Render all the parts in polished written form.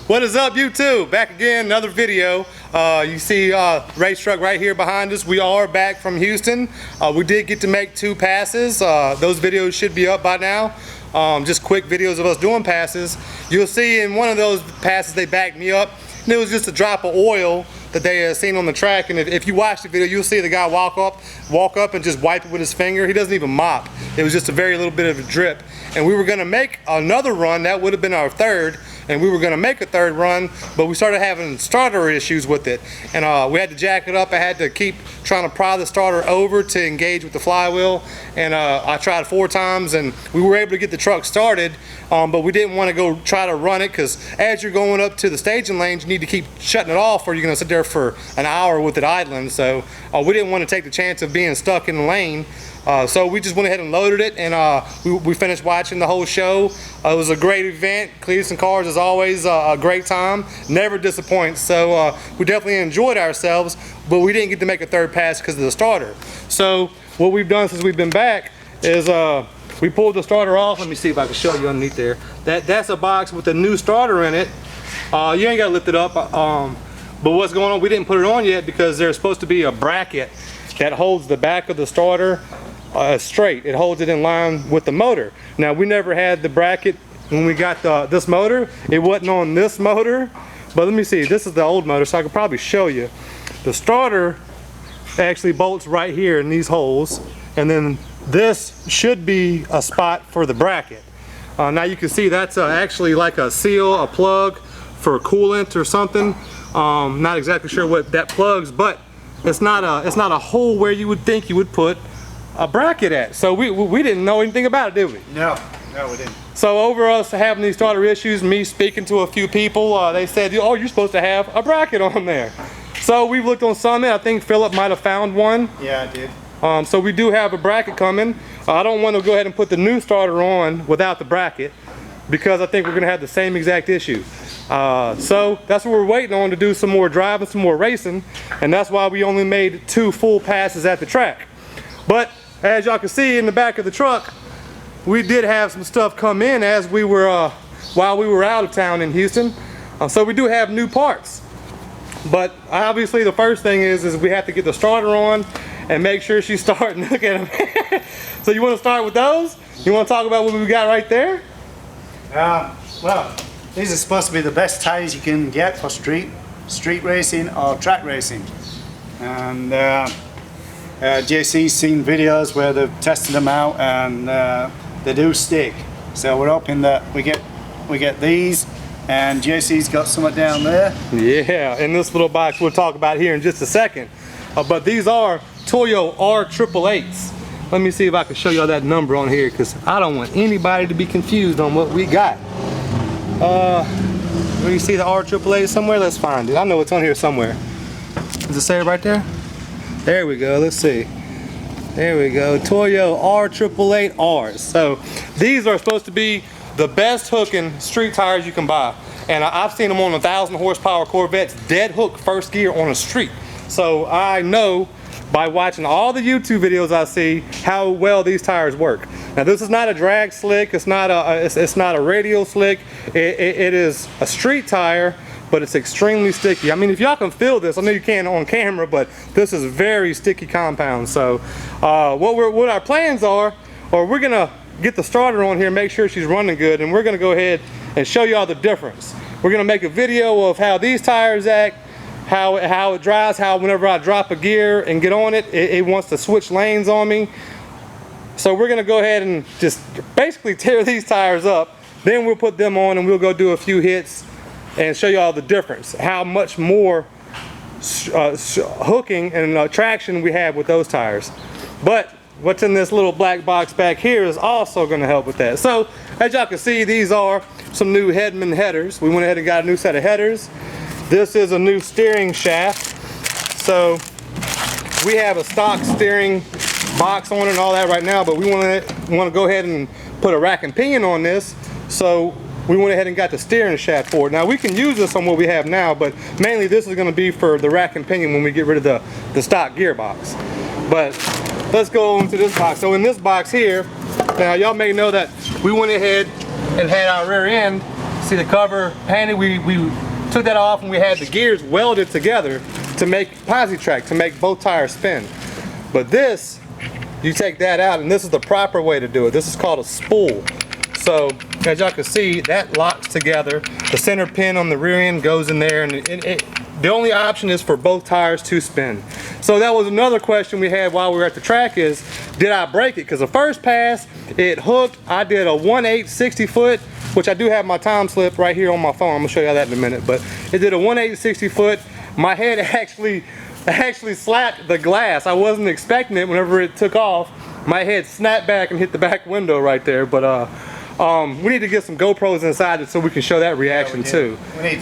What is up, YouTube? Back again, another video. You see race truck right here behind us. We are back from Houston. We did get to make 2 passes. Those videos should be up by now. Just quick videos of us doing passes. You'll see in one of those passes they backed me up, and it was just a drop of oil that they had seen on the track. And if you watch the video, you'll see the guy walk up and just wipe it with his finger. He doesn't even mop. It was just a very little bit of a drip. And we were gonna make another run. That would have been our third. And we were gonna make a third run, but we started having starter issues with it. And we had to jack it up. I had to keep trying to pry the starter over to engage with the flywheel. And I tried 4 times and we were able to get the truck started, but we didn't wanna go try to run it, because as you're going up to the staging lanes, you need to keep shutting it off or you're gonna sit there for an hour with it idling. So we didn't wanna take the chance of being stuck in the lane. So we just went ahead and loaded it, and we finished watching the whole show. It was a great event. Cletus and Cars is always a great time, never disappoints. So we definitely enjoyed ourselves, but we didn't get to make a third pass because of the starter. So what we've done since we've been back is we pulled the starter off. Let me see if I can show you underneath there. That's a box with a new starter in it. You ain't gotta lift it up. But what's going on, we didn't put it on yet because there's supposed to be a bracket that holds the back of the starter straight. It holds it in line with the motor. Now, we never had the bracket when we got this motor. It wasn't on this motor, but let me see. This is the old motor, so I could probably show you. The starter actually bolts right here in these holes, and then this should be a spot for the bracket. Now you can see that's actually like a seal, a plug for coolant or something. Not exactly sure what that plugs, but it's not a hole where you would think you would put a bracket at. So we didn't know anything about it, did we? No, we didn't. So over us having these starter issues, me speaking to a few people, they said, oh, you're supposed to have a bracket on there. So we looked on Summit. I think Philip might have found one. Yeah, I did. So we do have a bracket coming. I don't want to go ahead and put the new starter on without the bracket, because I think we're going to have the same exact issue. So that's what we're waiting on, to do some more driving, some more racing, and that's why we only made 2 full passes at the track. But as y'all can see in the back of the truck, we did have some stuff come in as we were while we were out of town in Houston. So we do have new parts. But obviously the first thing is we have to get the starter on and make sure she's starting. Look at them. So you want to start with those? You want to talk about what we got right there? Well, these are supposed to be the best tires you can get for street racing or track racing. And JC's seen videos where they've tested them out, and they do stick. So we're hoping that we get these, and JC's got some down there. Yeah, in this little box we'll talk about here in just a second. But these are Toyo R888s. Let me see if I can show y'all that number on here, because I don't want anybody to be confused on what we got. Where you see the R888 somewhere? Let's find it. I know it's on here somewhere. Does it say it right there? There we go. Let's see. There we go. Toyo R888Rs. So these are supposed to be the best hooking street tires you can buy. And I've seen them on 1,000 horsepower Corvettes dead hook first gear on a street. So I know by watching all the YouTube videos I see how well these tires work. Now this is not a drag slick. It's not a radial slick. It is a street tire, but it's extremely sticky. I mean, if y'all can feel this, I know you can't on camera, but this is very sticky compound. So what our plans are, or we're gonna get the starter on here, make sure she's running good, and we're gonna go ahead and show y'all the difference. We're gonna make a video of how these tires act, how it drives, how whenever I drop a gear and get on it, it wants to switch lanes on me. So we're gonna go ahead and just basically tear these tires up, then we'll put them on and we'll go do a few hits and show you all the difference, how much more hooking and traction we have with those tires. But what's in this little black box back here is also going to help with that. So as y'all can see, these are some new Hedman headers. We went ahead and got a new set of headers. This is a new steering shaft. So we have a stock steering box on it and all that right now, but we want to go ahead and put a rack and pinion on this. So we went ahead and got the steering shaft for it. Now we can use this on what we have now, but mainly this is going to be for the rack and pinion when we get rid of the stock gearbox. But let's go into this box. So in this box here, now y'all may know that we went ahead and had our rear end see the cover painted. We took that off and we had the gears welded together to make PosiTrack, to make both tires spin. But this, you take that out, and this is the proper way to do it. This is called a spool. So as y'all can see, that locks together. The center pin on the rear end goes in there, and the only option is for both tires to spin. So that was another question we had while we were at the track is, did I break it? Because the first pass, it hooked. I did a 1/8 60 foot, which I do have my time slip right here on my phone. I'm gonna show you that in a minute, but it did a 1/8 60 foot. My head actually slapped the glass. I wasn't expecting it. Whenever it took off, my head snapped back and hit the back window right there. But we need to get some GoPros inside it so we can show that reaction too. We need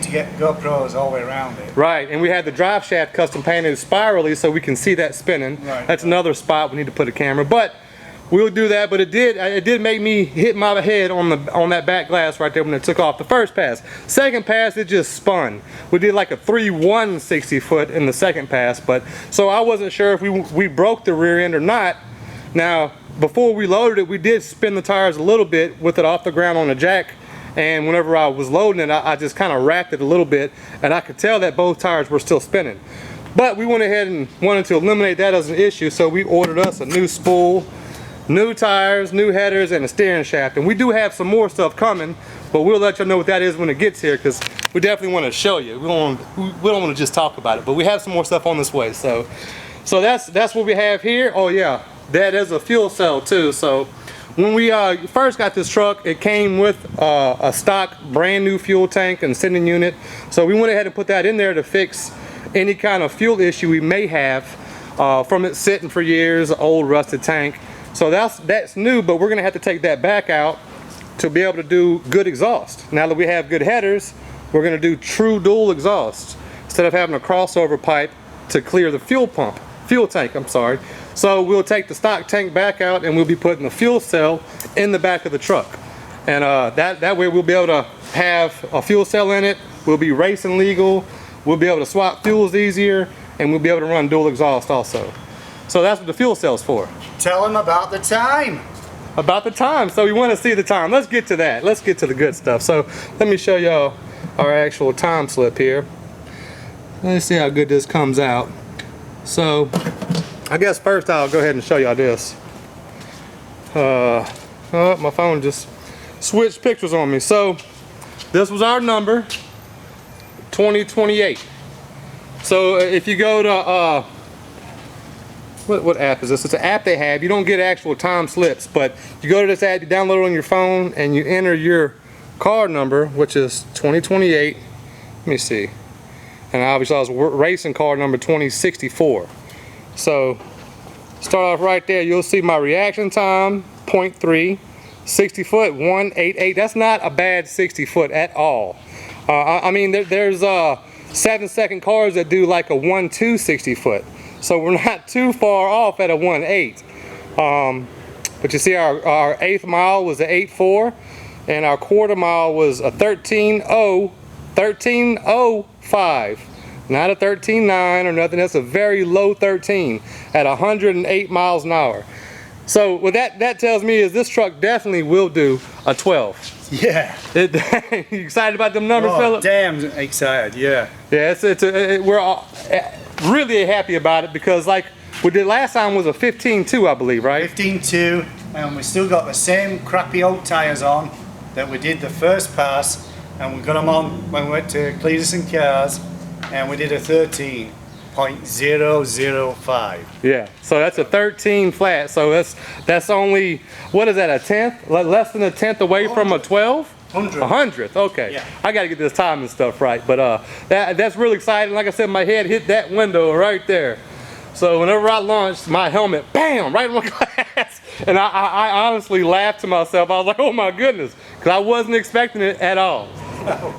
to get GoPros all the way around it. Right, and we had the drive shaft custom painted spirally so we can see that spinning. Right. That's another spot we need to put a camera. But we'll do that. But it did make me hit my head on that back glass right there when it took off the first pass. Second pass, it just spun. We did like a 3/1 60 foot in the second pass. But so I wasn't sure if we broke the rear end or not. Now, before we loaded it, we did spin the tires a little bit with it off the ground on the jack, and whenever I was loading it, I just kind of wrapped it a little bit, and I could tell that both tires were still spinning. But we went ahead and wanted to eliminate that as an issue, so we ordered us a new spool, new tires, new headers, and a steering shaft. And we do have some more stuff coming, but we'll let you know what that is when it gets here, because we definitely want to show you. We don't want to just talk about it, but we have some more stuff on this way. So that's what we have here. Oh yeah. That is a fuel cell too. So when we first got this truck, it came with a stock brand new fuel tank and sending unit. So we went ahead and put that in there to fix any kind of fuel issue we may have from it sitting for years, old rusted tank. So that's new, but we're gonna have to take that back out to be able to do good exhaust. Now that we have good headers, we're gonna do true dual exhaust instead of having a crossover pipe to clear the fuel tank, I'm sorry. So we'll take the stock tank back out and we'll be putting a fuel cell in the back of the truck. And that way we'll be able to have a fuel cell in it. We'll be racing legal. We'll be able to swap fuels easier, and we'll be able to run dual exhaust also. So that's what the fuel cell's for. Tell them about the time. About the time. So we want to see the time. Let's get to that. Let's get to the good stuff. So let me show y'all our actual time slip here. Let's see how good this comes out. So I guess first I'll go ahead and show y'all this. Oh, my phone just switched pictures on me. So this was our number, 2028. So if you go to what app is this? It's an app they have. You don't get actual time slips, but you go to this app, you download it on your phone, and you enter your car number, which is 2028. Let me see. And obviously I was racing car number 2064. So start off right there, you'll see my reaction time, 0.3, 60 foot, 188. That's not a bad 60 foot at all. I mean, there's 7-second cars that do like a 1.2 60 foot. So we're not too far off at a 1.8. But you see our eighth mile was a 8.4, and our quarter mile was a 13.05. Not a 13.9 or nothing. That's a very low 13 at 108 miles an hour. So what that tells me is this truck definitely will do a 12. Yeah. You excited about them numbers, Philip? Damn excited, yeah. Yeah, we're all really happy about it, because like we did last time was a 15.2, I believe, right? 15.2, and we still got the same crappy old tires on that we did the first pass, and we got them on when we went to Cletus and Cars, and we did a 13.005. Yeah, so that's a 13 flat. So that's only, what is that, a tenth? Less than a tenth away from a 12? 100th, okay. Yeah. I got to get this time and stuff right, but that's really exciting. Like I said, my head hit that window right there. So whenever I launched, my helmet, bam, right in my glass. And I honestly laughed to myself. I was like, oh my goodness, because I wasn't expecting it at all.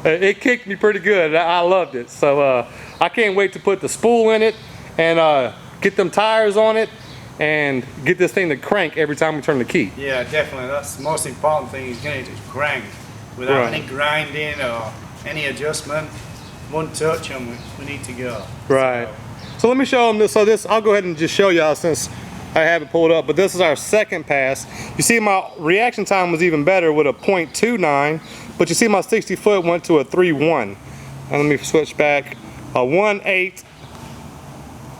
It kicked me pretty good. I loved it. So I can't wait to put the spool in it and get them tires on it and get this thing to crank every time we turn the key. Yeah, definitely. That's the most important thing, is getting it to crank without any grinding or any adjustment. One touch and we need to go. Right. So let me show them this. So this, I'll go ahead and just show y'all since I have it pulled up, but this is our second pass. You see my reaction time was even better with a 0.29 But you see my 60 foot went to a 3.1. And let me switch back. A 1.8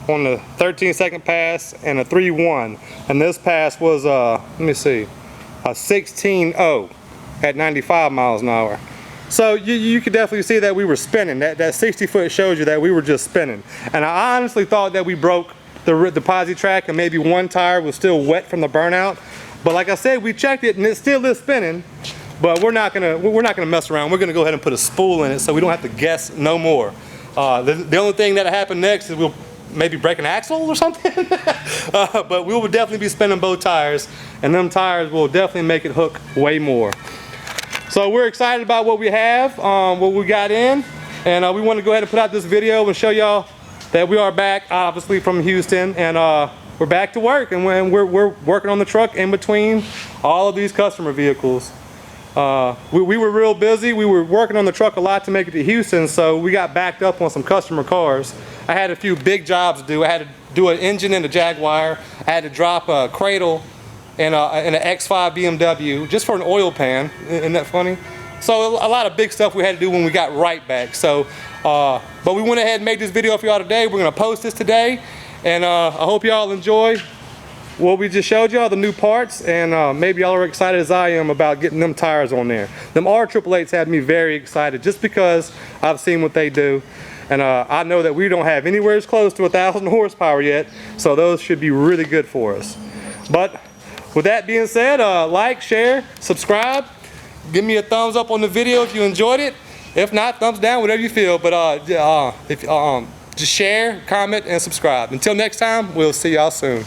on the 13-second pass and a 3.1. And this pass was, let me see, a 16.0 at 95 miles an hour. So you could definitely see that we were spinning. That 60 foot shows you that we were just spinning. And I honestly thought that we broke the posi track and maybe one tire was still wet from the burnout. But like I said, we checked it and it still is spinning. But we're not gonna mess around. We're gonna go ahead and put a spool in it so we don't have to guess no more. The only thing that'll happen next is we'll maybe break an axle or something. But we will definitely be spinning both tires, and them tires will definitely make it hook way more. So we're excited about what we have, what we got in, and we want to go ahead and put out this video and show y'all that we are back, obviously from Houston, and we're back to work, and we're working on the truck in between all of these customer vehicles. We were real busy. We were working on the truck a lot to make it to Houston, so we got backed up on some customer cars. I had a few big jobs to do. I had to do an engine in the Jaguar. I had to drop a cradle in an X5 BMW just for an oil pan. Isn't that funny? So a lot of big stuff we had to do when we got right back. So, but we went ahead and made this video for y'all today. We're gonna post this today, and I hope y'all enjoy what we just showed y'all, the new parts, and maybe y'all are excited as I am about getting them tires on there. Them R888s had me very excited just because I've seen what they do. And I know that we don't have anywhere as close to 1,000 horsepower yet, so those should be really good for us. But with that being said, like, share, subscribe, give me a thumbs up on the video if you enjoyed it. If not, thumbs down, whatever you feel. But just share, comment, and subscribe. Until next time, we'll see y'all soon.